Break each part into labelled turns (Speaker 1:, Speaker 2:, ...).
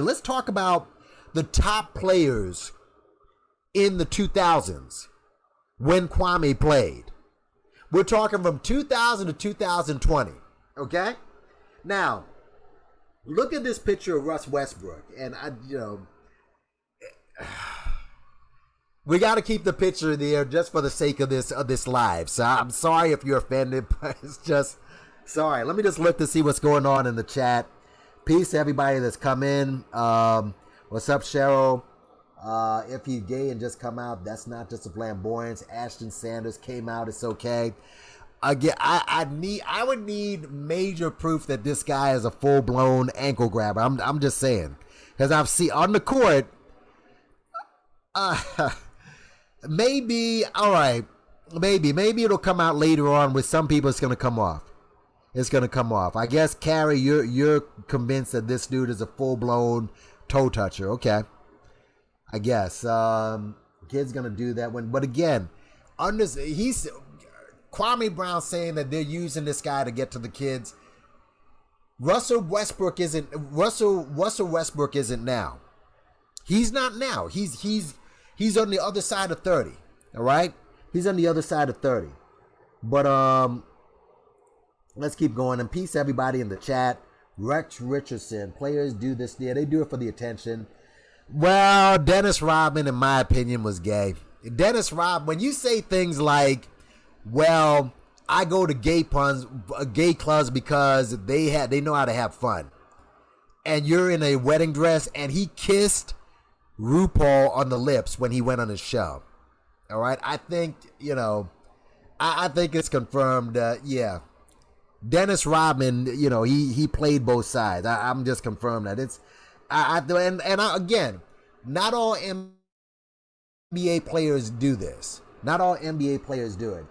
Speaker 1: Let's talk about the top players in the 2000s when Kwame played. We're talking from 2000 to 2020, okay? Now, look at this picture of Russ Westbrook, and we got to keep the picture there just for the sake of this live. So I'm sorry if you're offended, but it's just sorry. Let me just look to see what's going on in the chat. Peace to everybody that's come in. What's up, Cheryl? If he's gay and just come out, that's not just a flamboyance. Ashton Sanders came out. It's okay. Again, I would need major proof that this guy is a full blown ankle grabber. I'm just saying, because I've seen on the court. Maybe all right. Maybe it'll come out later on. With some people, it's gonna come off. It's gonna come off. I guess Carrie, you're convinced that this dude is a full blown toe toucher. Okay. I guess kid's gonna do that one, but again, he's Kwame Brown saying that they're using this guy to get to the kids. Russell Westbrook isn't now. He's not now. He's on the other side of 30. All right, he's on the other side of 30. But let's keep going. And peace to everybody in the chat. Rex Richardson, players do this. Yeah, they do it for the attention. Well, Dennis Rodman, in my opinion, was gay. Dennis Rodman, when you say things like, well, I go to gay clubs because they know how to have fun. And you're in a wedding dress, and he kissed RuPaul on the lips when he went on his show. All right? I think, I think it's confirmed, yeah. Dennis Rodman, he played both sides. I'm just confirmed that it's, again, not all NBA players do this. Not all NBA players do it.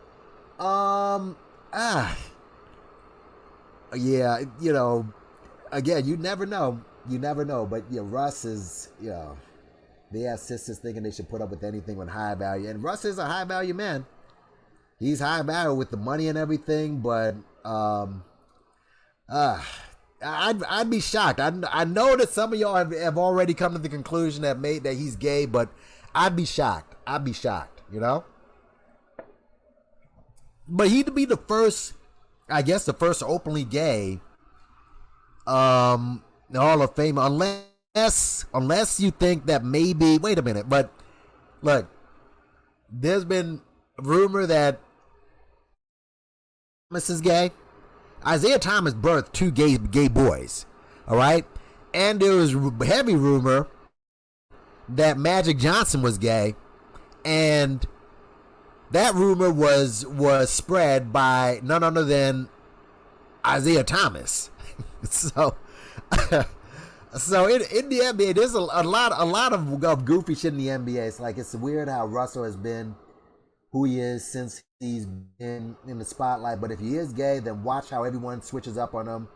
Speaker 1: Yeah, again, you never know. You never know. But Russ is, they have sisters thinking they should put up with anything with high value, and Russ is a high value man. He's high value with the money and everything, but I'd be shocked. I know that some of y'all have already come to the conclusion that he's gay, but I'd be shocked. But he'd be the first, I guess, the first openly gay Hall of Fame, unless you think that maybe. Wait a minute, but look, there's been rumor that Thomas is gay. Isaiah Thomas birthed two gay boys, all right? And there was heavy rumor that Magic Johnson was gay, and that rumor was spread by none other than Isaiah Thomas. So in the NBA, there's a lot of goofy shit in the NBA. It's weird how Russell has been who he is since he's been in the spotlight. But if he is gay, then watch how everyone switches up on him.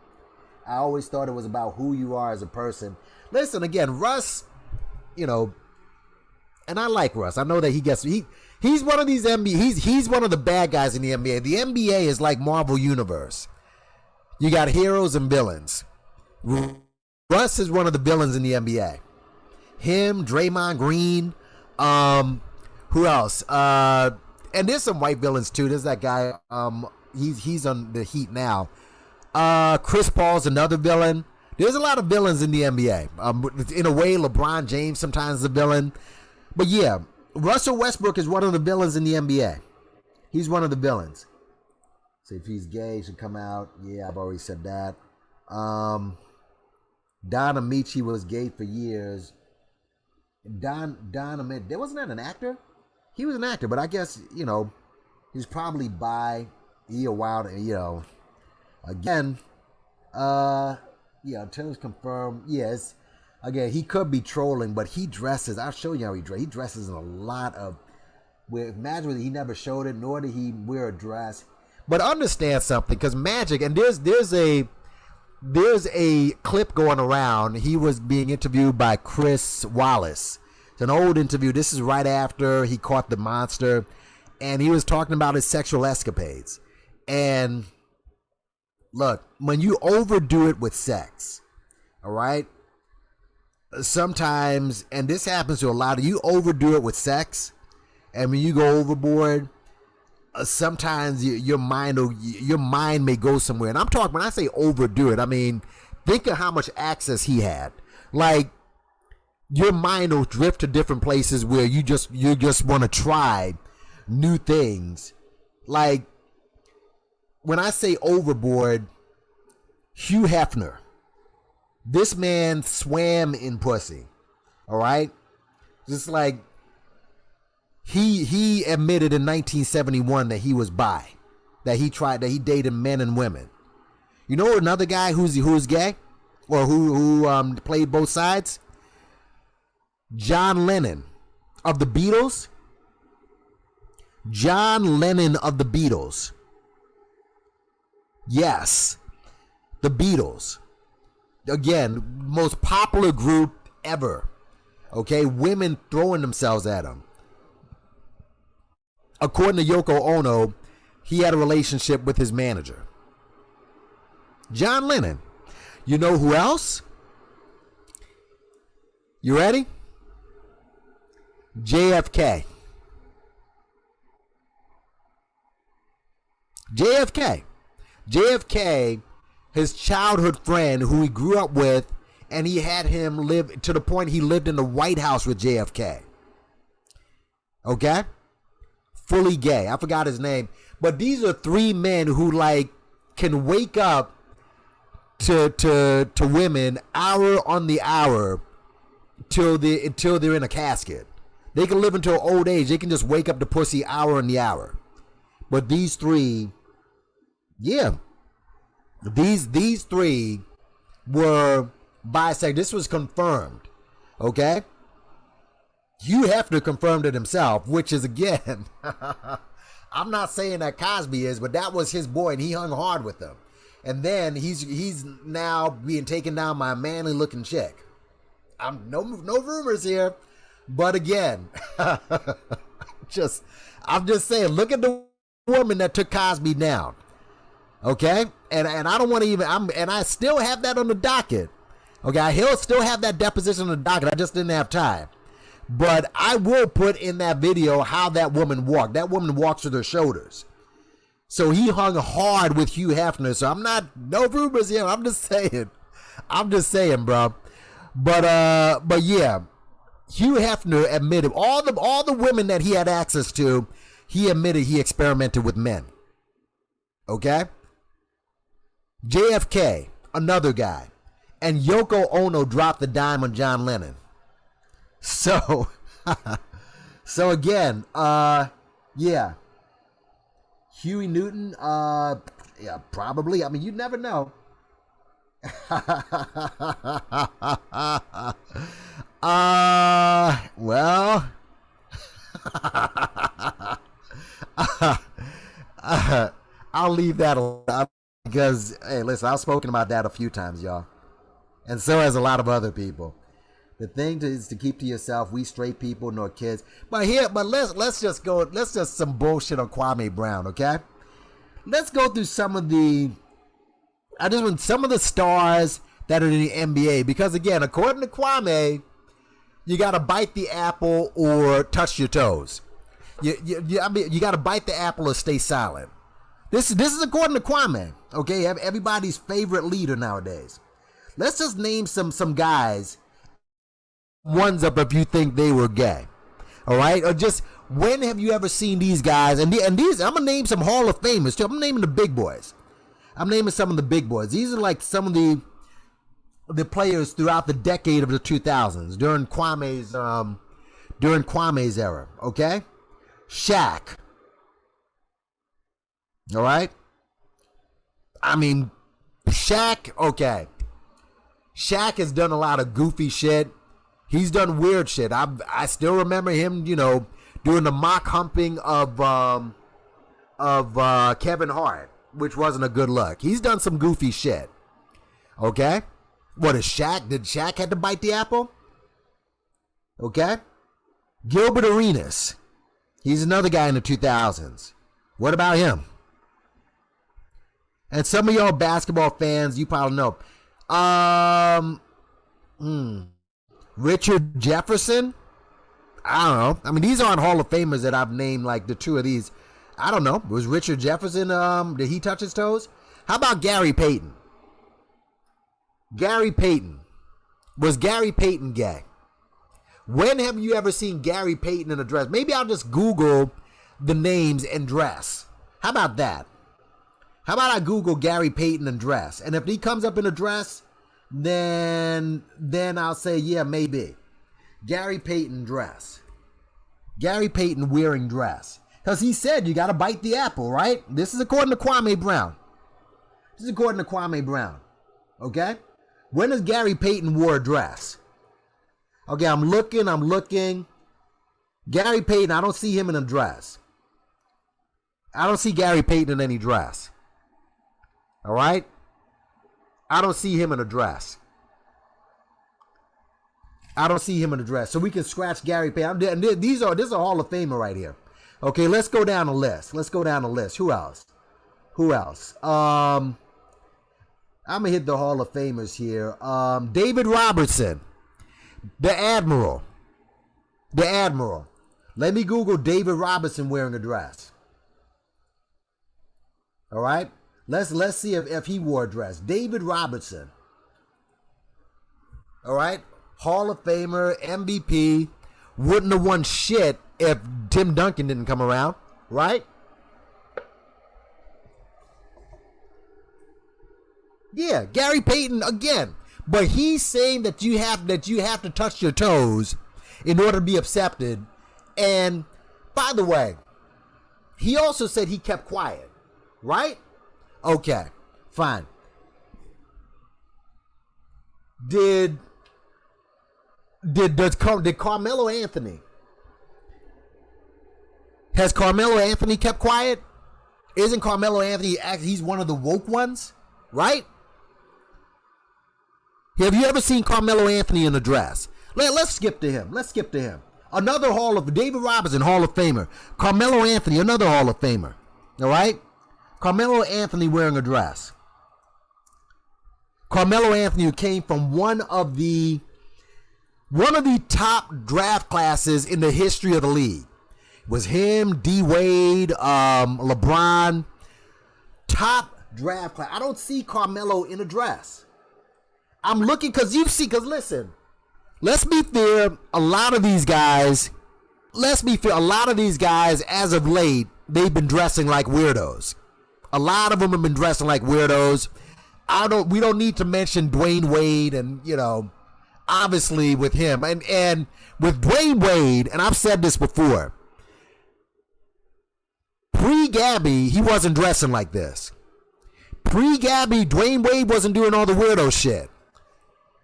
Speaker 1: I always thought it was about who you are as a person. Listen, again, Russ, and I like Russ. I know that he's one of these NBA. He's one of the bad guys in the NBA. The NBA is like Marvel Universe. You got heroes and villains. Russ is one of the villains in the NBA. Him, Draymond Green, who else? And there's some white villains too. There's that guy. He's on the Heat now. Chris Paul's another villain. There's a lot of villains in the NBA. In a way, LeBron James sometimes is a villain. But yeah, Russell Westbrook is one of the villains in the NBA. He's one of the villains. So if he's gay, he should come out. Yeah, I've already said that. Don Amici was gay for years. Don Amici, wasn't that an actor? He was an actor, but I guess, he's probably bi. He a wild, again, until it's confirmed, yes. Again, he could be trolling, but he dresses. I'll show you how he dresses. He dresses in a lot of. Imagine he never showed it, nor did he wear a dress. But understand something, because Magic, and there's a clip going around. He was being interviewed by Chris Wallace. It's an old interview. This is right after he caught the monster, and he was talking about his sexual escapades. And look, when you overdo it with sex, all right, sometimes, and this happens to a lot of you, overdo it with sex, and when you go overboard, sometimes your mind may go somewhere. And I'm talking, when I say overdo it, I mean, think of how much access he had. Like, your mind will drift to different places where you just want to try new things. Like, when I say overboard, Hugh Hefner, this man swam in pussy. All right, just like he admitted in 1971 that he was bi, that he dated men and women. You know another guy who's gay, or who played both sides? John Lennon of the Beatles. John Lennon of the Beatles. Yes, the Beatles. Again, most popular group ever. Okay, women throwing themselves at him. According to Yoko Ono, he had a relationship with his manager. John Lennon. You know who else? You ready? JFK. JFK, his childhood friend who he grew up with, and he had him live to the point he lived in the White House with JFK. Okay? Fully gay. I forgot his name. But these are three men who like can wake up to women hour on the hour till they're in a casket. They can live until old age. They can just wake up to pussy hour on the hour. But these three, yeah, these three were bisexual. This was confirmed. Okay? Hugh Hefner confirmed it himself, which is, again, I'm not saying that Cosby is, but that was his boy, and he hung hard with him. And then he's now being taken down by a manly looking chick. No rumors here, but again, I'm just saying, look at the woman that took Cosby down. Okay, and I don't want to even. And I still have that on the docket. Okay, he'll still have that deposition on the docket. I just didn't have time. But I will put in that video how that woman walked. That woman walks with her shoulders. So he hung hard with Hugh Hefner. So I'm not, no rumors here. I'm just saying, bro. But yeah, Hugh Hefner admitted all the women that he had access to. He admitted he experimented with men. Okay. JFK, another guy, and Yoko Ono dropped the dime on John Lennon. So, again, yeah, Huey Newton, yeah, probably. I mean, you never know. Well, I'll leave that alone because, hey, listen, I've spoken about that a few times, y'all, and so has a lot of other people. The thing is to keep to yourself. We straight people, nor kids. But let's just some bullshit on Kwame Brown, okay? Let's go through some of the stars that are in the NBA, because again, according to Kwame, you got to bite the apple or touch your toes. I mean, you got to bite the apple or stay silent. This is according to Kwame, okay? Everybody's favorite leader nowadays. Let's just name some guys. Ones up if you think they were gay, all right? Or just, when have you ever seen these guys? And these, I'm gonna name some Hall of Famers too. I'm naming the big boys. I'm naming some of the big boys. These are like some of the players throughout the decade of the 2000s during Kwame's era. Okay, Shaq. All right. I mean, Shaq. Okay, Shaq has done a lot of goofy shit. He's done weird shit. I still remember him, doing the mock humping of Kevin Hart, which wasn't a good look. He's done some goofy shit. Okay? What is Shaq? Did Shaq have to bite the apple? Okay? Gilbert Arenas. He's another guy in the 2000s. What about him? And some of y'all basketball fans, you probably know. Richard Jefferson. I don't know. I mean, these aren't Hall of Famers that I've named, like the two of these. I don't know. Was Richard Jefferson, did he touch his toes? How about Gary Payton? Gary Payton. Was Gary Payton gay? When have you ever seen Gary Payton in a dress? Maybe I'll just Google the names and dress. How about that? How about I Google Gary Payton and dress? And if he comes up in a dress, then I'll say, yeah, maybe. Gary Payton dress. Gary Payton wearing dress. Because he said you got to bite the apple, right? This is according to Kwame Brown. This is according to Kwame Brown. Okay? When has Gary Payton wore a dress? Okay, I'm looking. Gary Payton, I don't see him in a dress. I don't see Gary Payton in any dress. All right? I don't see him in a dress. I don't see him in a dress. So we can scratch Gary Payton. This is a Hall of Famer right here. Okay, let's go down the list. Who else? I'm going to hit the Hall of Famers here. David Robertson. The Admiral. Let me Google David Robertson wearing a dress. All right? Let's see if he wore a dress. David Robertson. All right? Hall of Famer, MVP. Wouldn't have won shit if Tim Duncan didn't come around, right? Yeah, Gary Payton again. But he's saying that you have to touch your toes in order to be accepted. And by the way, he also said he kept quiet, right? Okay, fine. Did Carmelo Anthony? Has Carmelo Anthony kept quiet? Isn't Carmelo Anthony, he's one of the woke ones, right? Have you ever seen Carmelo Anthony in a dress? Let's skip to him. Another David Robertson, Hall of Famer. Carmelo Anthony, another Hall of Famer. All right? Carmelo Anthony wearing a dress. Carmelo Anthony came from one of the top draft classes in the history of the league. It was him, D Wade, LeBron. Top draft class. I don't see Carmelo in a dress. I'm looking because listen, let's be fair, a lot of these guys, as of late, they've been dressing like weirdos. A lot of them have been dressing like weirdos. We don't need to mention Dwayne Wade and, obviously with him. And with Dwayne Wade, and I've said this before, pre-Gabby, he wasn't dressing like this. Pre-Gabby, Dwayne Wade wasn't doing all the weirdo shit.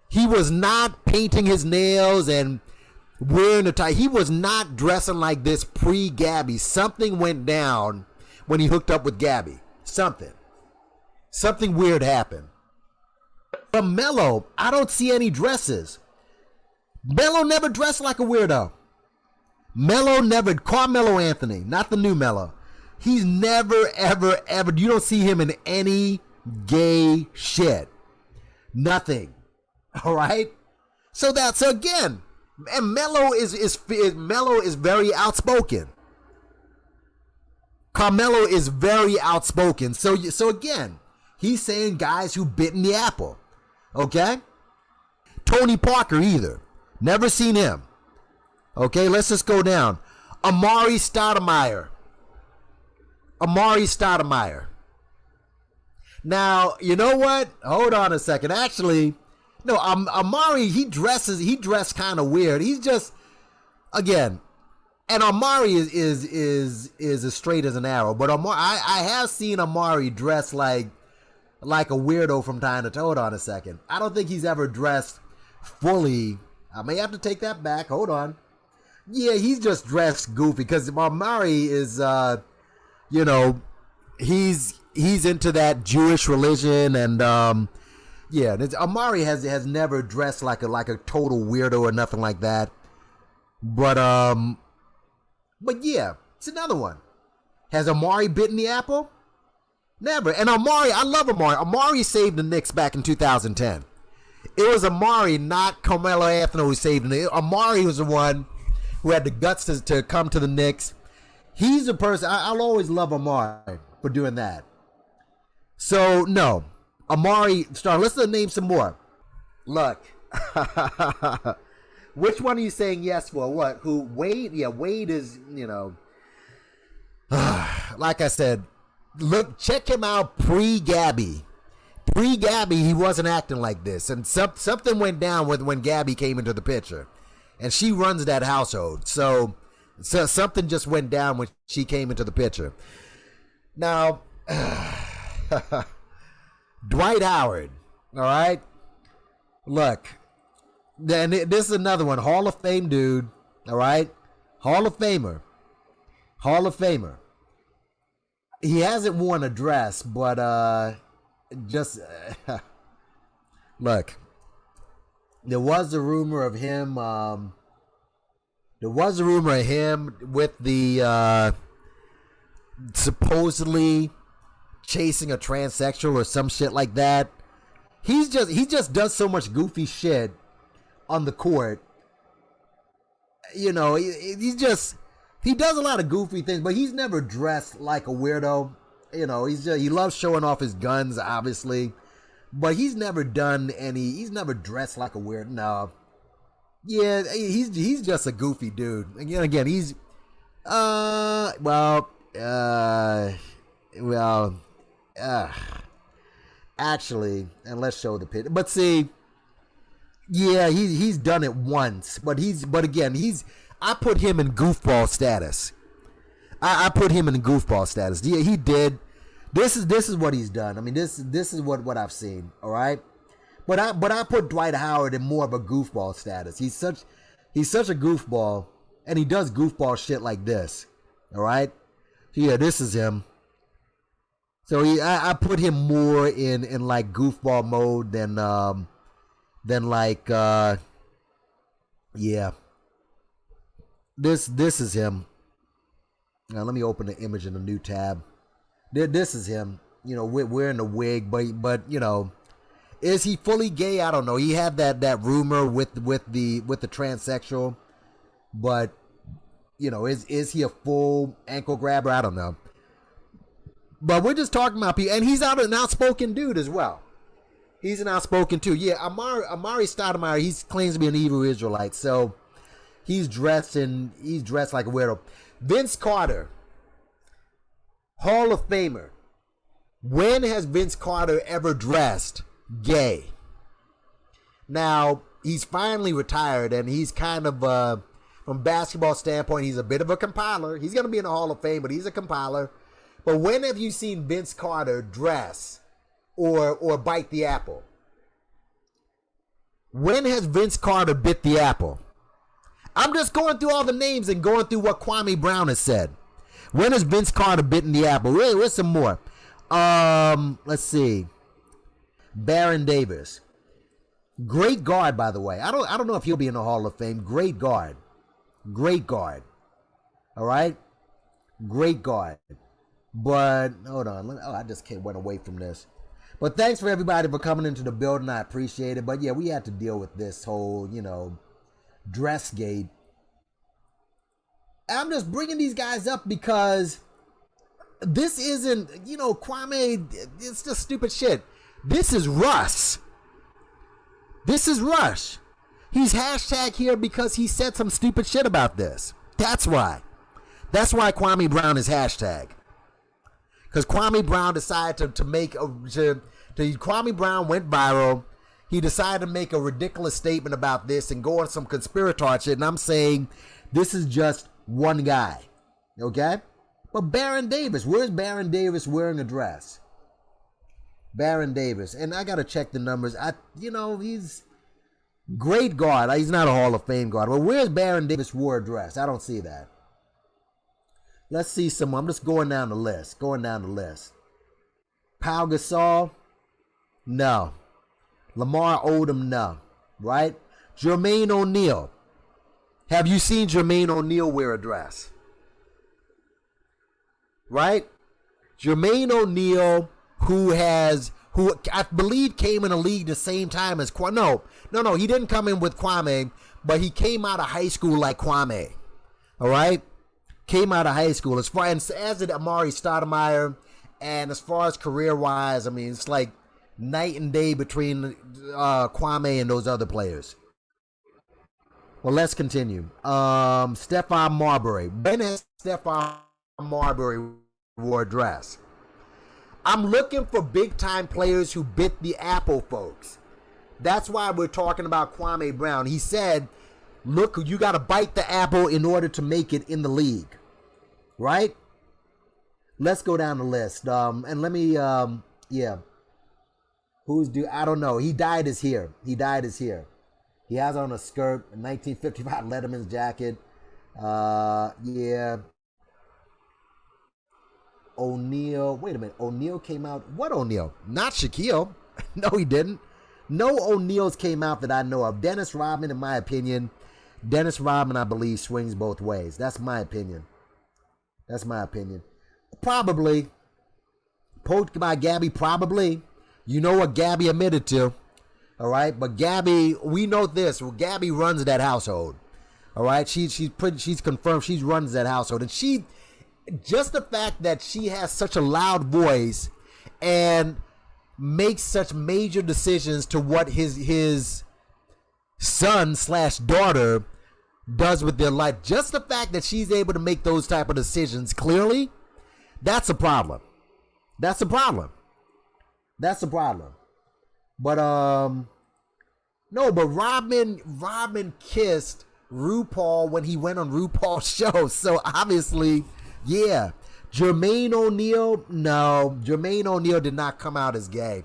Speaker 1: He was not painting his nails and wearing a tie. He was not dressing like this pre-Gabby. Something went down when he hooked up with Gabby. Something weird happened. From Melo, I don't see any dresses. Melo never dressed like a weirdo. Carmelo Anthony, not the new Melo. He's never, ever, you don't see him in any gay shit. Nothing. All right? So again, and Melo is very outspoken. Carmelo is very outspoken. So again, he's saying guys who bitten the apple. Okay? Tony Parker either. Never seen him. Okay, let's just go down. Amari Stoudemire. Now, you know what? Hold on a second. Actually, no, Amari, he dressed kind of weird. He's just, again, and Amari is as straight as an arrow. But I have seen Amari dress like a weirdo from time to time. Hold on a second. I don't think he's ever dressed fully. I may have to take that back. Hold on. Yeah, he's just dressed goofy because Amari is, he's into that Jewish religion and yeah, Amari has never dressed like a total weirdo or nothing like that. But yeah, it's another one. Has Amari bitten the apple? Never. And Amari, I love Amari. Amari saved the Knicks back in 2010. It was Amari, not Carmelo Anthony, who saved him. Amari was the one who had the guts to come to the Knicks. He's the person, I'll always love Amari for doing that. So, no. Amari, let's name some more. Look. Which one are you saying yes for? What? Who? Wade? Yeah, Wade is, like I said, look, check him out pre-Gabby. Pre-Gabby, he wasn't acting like this. And something went down when Gabby came into the picture. And she runs that household. So something just went down when she came into the picture. Now, Dwight Howard, all right? Look, and this is another one. Hall of Fame dude, all right? Hall of Famer. He hasn't worn a dress, but just look. There was a rumor of him. With the supposedly chasing a transsexual or some shit like that. He just does so much goofy shit on the court. He does a lot of goofy things, but he's never dressed like a weirdo. He loves showing off his guns, obviously, but he's never dressed like a weirdo. No. Yeah, he's just a goofy dude. Again, he's actually, and let's show the picture. But see, yeah, he's done it once, but again, I put him in goofball status. I put him in goofball status. Yeah, he did. This is what he's done. I mean, this is what I've seen. All right, but I put Dwight Howard in more of a goofball status. He's such a goofball, and he does goofball shit like this. All right, yeah, this is him. So I put him more in like goofball mode than like yeah. This is him. Now let me open the image in a new tab. This is him. Wearing the wig, but is he fully gay? I don't know. He had that rumor with the transsexual, but is he a full ankle grabber? I don't know. But we're just talking about people, and he's an outspoken dude as well. He's an outspoken too. Yeah, Amari Stoudemire, he claims to be an Hebrew Israelite, so he's dressed like a weirdo. Vince Carter, Hall of Famer. When has Vince Carter ever dressed gay? Now, he's finally retired, and he's kind of, from basketball standpoint, he's a bit of a compiler. He's going to be in the Hall of Fame, but he's a compiler. But when have you seen Vince Carter dress or bite the apple? When has Vince Carter bit the apple? I'm just going through all the names and going through what Kwame Brown has said. When has Vince Carter bitten the apple? Really, where's some more? Let's see. Baron Davis. Great guard, by the way. I don't know if he'll be in the Hall of Fame. Great guard. All right? Great guard. But, hold on. I just went away from this. But thanks for everybody for coming into the building. I appreciate it. But yeah, we had to deal with this whole, dress gate. I'm just bringing these guys up because this isn't, Kwame, it's just stupid shit. This is Russ. He's hashtag here because he said some stupid shit about this. That's why Kwame Brown is hashtag. Because Kwame Brown decided Kwame Brown went viral. He decided to make a ridiculous statement about this and go on some conspiratorial shit. And I'm saying this is just one guy. Okay? But Baron Davis, where's Baron Davis wearing a dress? Baron Davis. And I got to check the numbers. He's great guard. He's not a Hall of Fame guard. But where's Baron Davis wore a dress? I don't see that. Let's see some. I'm just going down the list. Pau Gasol? No. Lamar Odom? No. Right? Jermaine O'Neal. Have you seen Jermaine O'Neal wear a dress? Right? Jermaine O'Neal, who who I believe came in the league the same time as Kwame. No, he didn't come in with Kwame, but he came out of high school like Kwame. All right? Came out of high school. As did Amari Stoudemire, and as far as career-wise, I mean, it's like night and day between Kwame and those other players. Well, let's continue. Stephon Marbury. When has Stephon Marbury wore a dress? I'm looking for big-time players who bit the apple, folks. That's why we're talking about Kwame Brown. He said, look, you got to bite the apple in order to make it in the league. Right? Let's go down the list. And let me, yeah. I don't know. He dyed his hair. He has on a skirt, a 1955 Letterman's jacket. Yeah. O'Neal. Wait a minute. O'Neal came out. What O'Neal? Not Shaquille. No, he didn't. No O'Neals came out that I know of. Dennis Rodman, in my opinion. Dennis Rodman, I believe, swings both ways. That's my opinion. Probably. Poked by Gabby, probably. You know what Gabby admitted to. All right, but Gabby, we know this. Well, Gabby runs that household. All right, she's confirmed she runs that household, and just the fact that she has such a loud voice and makes such major decisions to what his son/daughter does with their life. Just the fact that she's able to make those type of decisions clearly, that's a problem. But no, but Rodman kissed RuPaul when he went on RuPaul's show. So obviously, yeah. Jermaine O'Neal, no. Jermaine O'Neal did not come out as gay.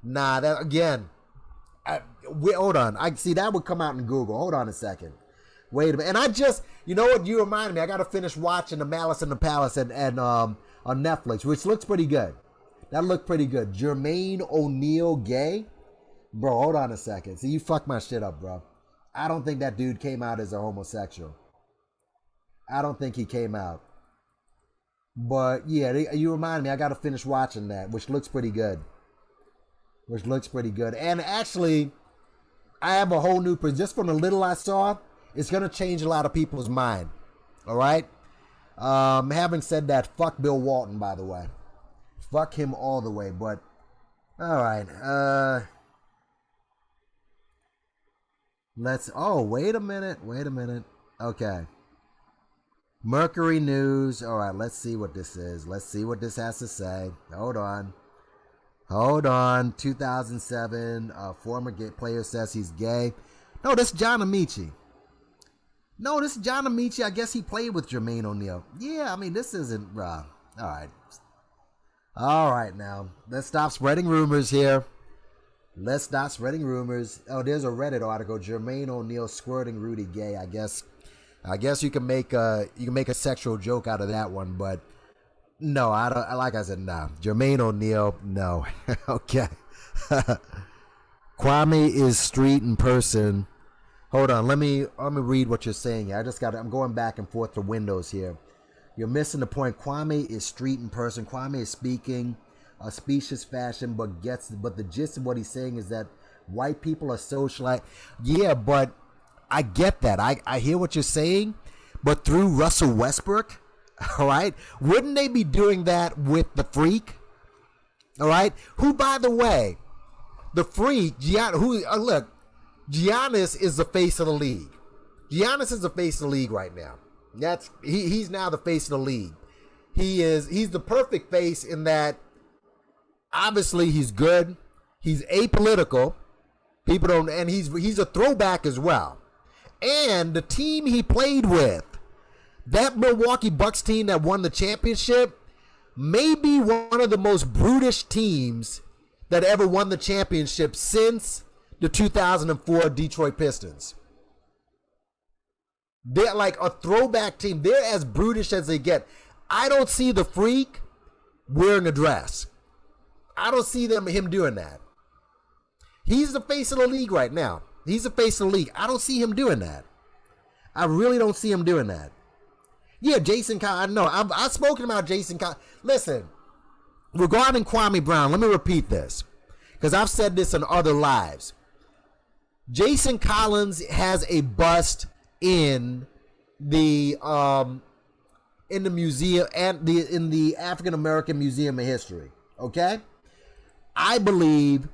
Speaker 1: Nah, that again. Hold on. I see that would come out in Google. Hold on a second. Wait a minute. And you know what? You reminded me. I got to finish watching The Malice in the Palace and on Netflix, which looks pretty good. That looked pretty good. Jermaine O'Neal gay? Bro, hold on a second. See, you fucked my shit up, bro. I don't think that dude came out as a homosexual. I don't think he came out. But, yeah, you remind me. I got to finish watching that, which looks pretty good. And actually, I have a whole new... Just from the little I saw, it's going to change a lot of people's mind. All right? Having said that, fuck Bill Walton, by the way. Fuck him all the way, but... All right. Wait a minute. Okay. Mercury News. All right, let's see what this is. Let's see what this has to say. Hold on. 2007, former gay player says he's gay. No, this is John Amici. I guess he played with Jermaine O'Neal. Yeah, I mean, this isn't... all right, now. Let's stop spreading rumors here. Oh, there's a Reddit article. Jermaine O'Neal squirting Rudy Gay. I guess you can make a sexual joke out of that one, but no, I don't. Like I said, no. Jermaine O'Neal, no. Okay. Kwame is street in person. Hold on, let me read what you're saying here. I'm going back and forth to Windows here. You're missing the point. Kwame is street in person. Kwame is speaking a specious fashion, but the gist of what he's saying is that white people are socialite. Yeah, but I get that. I hear what you're saying, but through Russell Westbrook, all right? Wouldn't they be doing that with the Freak? All right? Who, by the way, the Freak, look, Giannis is the face of the league. Giannis is the face of the league right now. He's now the face of the league. He's the perfect face in that obviously he's good. He's apolitical. People don't, and he's a throwback as well. And the team he played with, that Milwaukee Bucks team that won the championship, may be one of the most brutish teams that ever won the championship since the 2004 Detroit Pistons. They're like a throwback team. They're as brutish as they get. I don't see the Freak wearing a dress. I don't see him doing that. He's the face of the league right now. He's the face of the league. I don't see him doing that. I really don't see him doing that. Yeah, Jason Collins. I know. I've spoken about Jason Collins. Listen, regarding Kwame Brown, let me repeat this. because I've said this in other lives. Jason Collins has a bust in the museum and in the African American Museum of History. Okay, I believe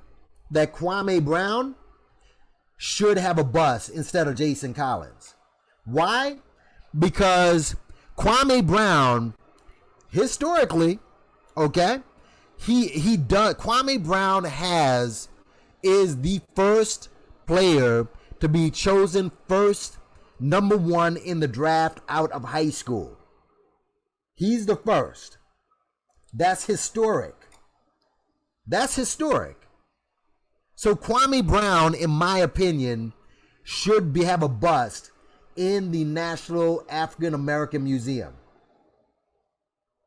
Speaker 1: that Kwame Brown should have a bust instead of Jason Collins. Why? Because Kwame Brown, historically, okay, Kwame Brown is the first player to be chosen first, number one in the draft out of high school. He's the first. That's historic. That's historic. So Kwame Brown, in my opinion, should have a bust in the National African American Museum.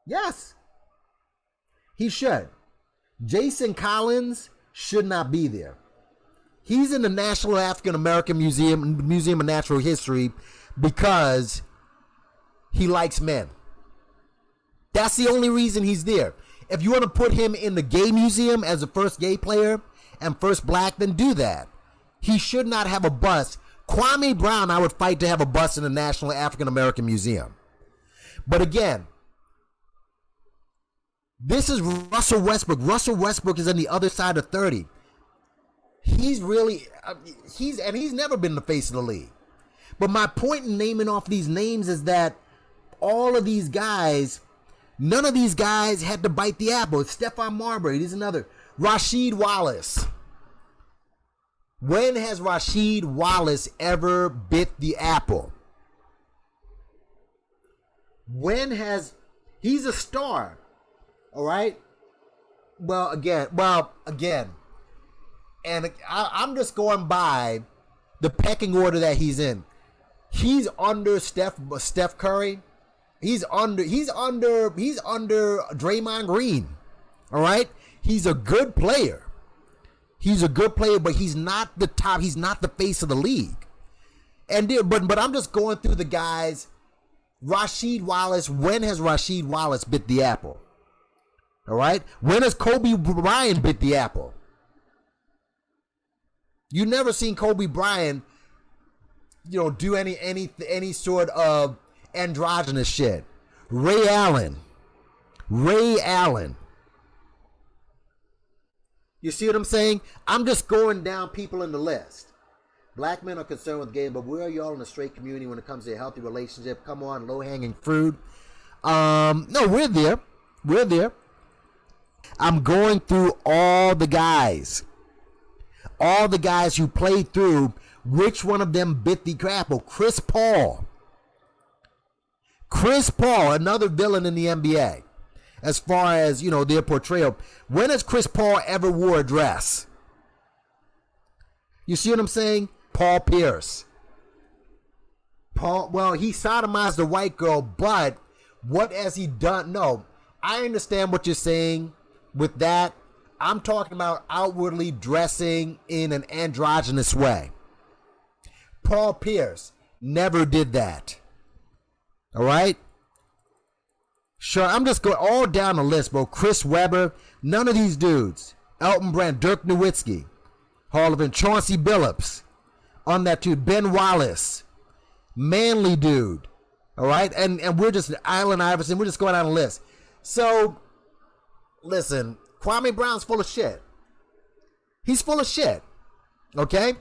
Speaker 1: Yes, he should. Jason Collins should not be there. He's in the National African American Museum of Natural History because he likes men. That's the only reason he's there. If you want to put him in the gay museum as the first gay player and first black, then do that. He should not have a bust. Kwame Brown, I would fight to have a bust in the National African American Museum. But again, this is Russell Westbrook. Russell Westbrook is on the other side of 30. He's never been the face of the league. But my point in naming off these names is that all of these guys, none of these guys had to bite the apple. Stephon Marbury, he's another. Rasheed Wallace. When has Rasheed Wallace ever bit the apple? He's a star. All right? Well, again. And I'm just going by the pecking order that he's in. He's under Steph Curry. He's under Draymond Green. All right? He's a good player. But he's not the top. He's not the face of the league. But I'm just going through the guys. Rasheed Wallace. When has Rasheed Wallace bit the apple? All right. When has Kobe Bryant bit the apple? You never seen Kobe Bryant, do any sort of androgynous shit. Ray Allen. You see what I'm saying? I'm just going down people in the list. Black men are concerned with gays, but where are y'all in the straight community when it comes to a healthy relationship? Come on, low-hanging fruit. No, we're there. I'm going through all the guys who played through. Which one of them bit the apple? Chris Paul, another villain in the NBA. As far as, their portrayal. When has Chris Paul ever wore a dress? You see what I'm saying? Paul Pierce. He sodomized a white girl, but what has he done? No, I understand what you're saying with that. I'm talking about outwardly dressing in an androgynous way. Paul Pierce never did that. All right? Sure, I'm just going all down the list, bro. Chris Webber, none of these dudes. Elton Brand, Dirk Nowitzki, Hall of Fame, Chauncey Billups, on that dude, Ben Wallace, manly dude. All right? And we're just, Allen Iverson, we're just going down the list. So, listen, Kwame Brown's full of shit. He's full of shit. Okay?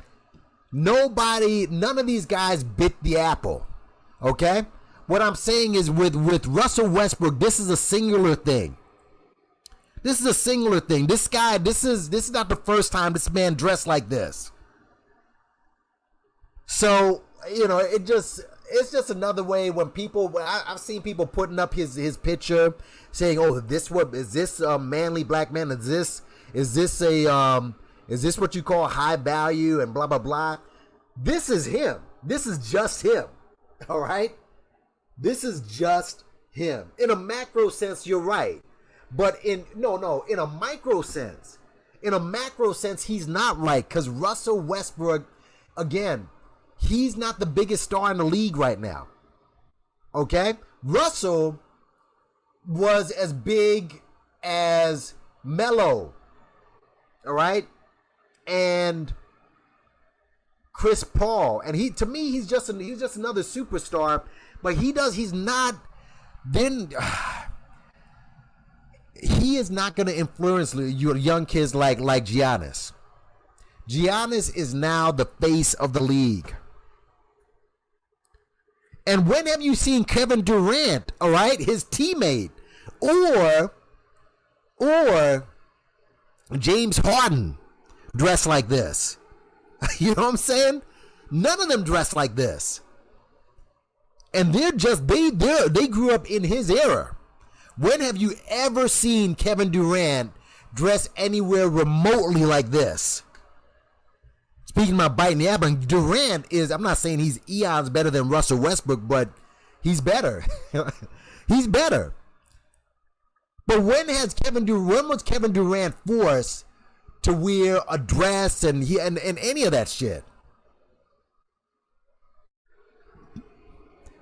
Speaker 1: None of these guys bit the apple. Okay? What I'm saying is with Russell Westbrook, this is a singular thing. This guy, this is not the first time this man dressed like this. So, it's just another way when I've seen people putting up his picture saying, "Oh, is this a manly black man? Is this what you call high value and blah blah blah?" This is him. This is just him. All right? This is just him. In a macro sense, you're right. But in a micro sense, he's not right. Because Russell Westbrook, again, he's not the biggest star in the league right now. Okay? Russell was as big as Melo all right, and Chris Paul, and to me he's just another superstar, but he's not. Then he is not going to influence your young kids like Giannis. Giannis is now the face of the league. And when have you seen Kevin Durant, all right, his teammate, or James Harden dress like this? You know what I'm saying? None of them dress like this. And they're just, they grew up in his era. When have you ever seen Kevin Durant dress anywhere remotely like this? Speaking about biting the apple, Durant is, I'm not saying he's eons better than Russell Westbrook, but he's better. He's better. But when was Kevin Durant forced to wear a dress and any of that shit?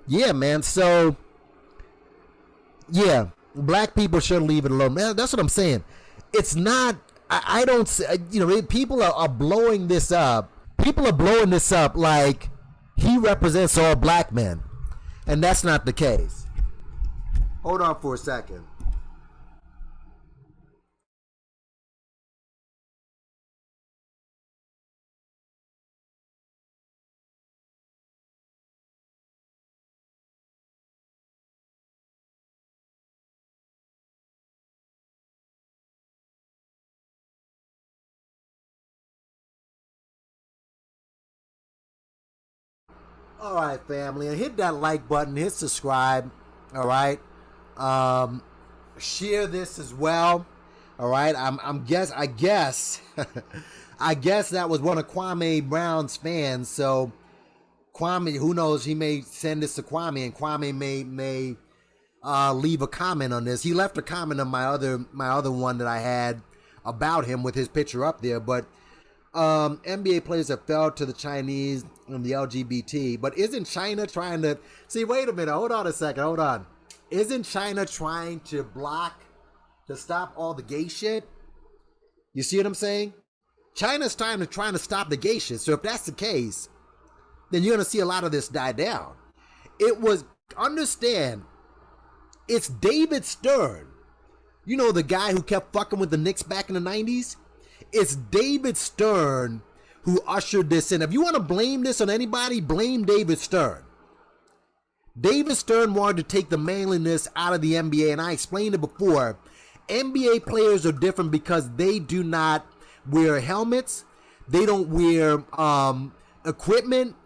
Speaker 1: Yeah, man. So, yeah, black people should leave it alone. Man, that's what I'm saying. It's not. I don't. People are blowing this up. People are blowing this up like he represents all black men, and that's not the case. Hold on for a second. All right, family, and hit that like button, hit subscribe. All right, share this as well. All right, I guess I guess that was one of Kwame Brown's fans. So Kwame, who knows? He may send this to Kwame, and Kwame may leave a comment on this. He left a comment on my other one that I had about him with his picture up there, but. NBA players have fell to the Chinese and the LGBT, but isn't China trying to see? Wait a minute, hold on a second, hold on. Isn't China trying to stop all the gay shit? You see what I'm saying? China's trying to stop the gay shit. So if that's the case, then you're gonna see a lot of this die down. Understand, it's David Stern. You know, the guy who kept fucking with the Knicks back in the 90s? It's David Stern who ushered this in. If you want to blame this on anybody, blame David Stern. David Stern wanted to take the manliness out of the NBA, and I explained it before. NBA players are different because they do not wear helmets. They don't wear equipment.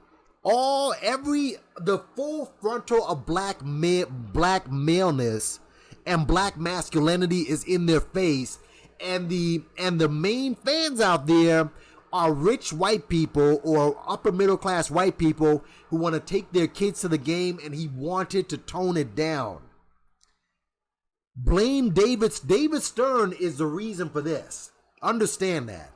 Speaker 1: The full frontal of black maleness and black masculinity is in their face. And the main fans out there are rich white people or upper middle class white people who want to take their kids to the game, and he wanted to tone it down. Blame David Stern is the reason for this. Understand that.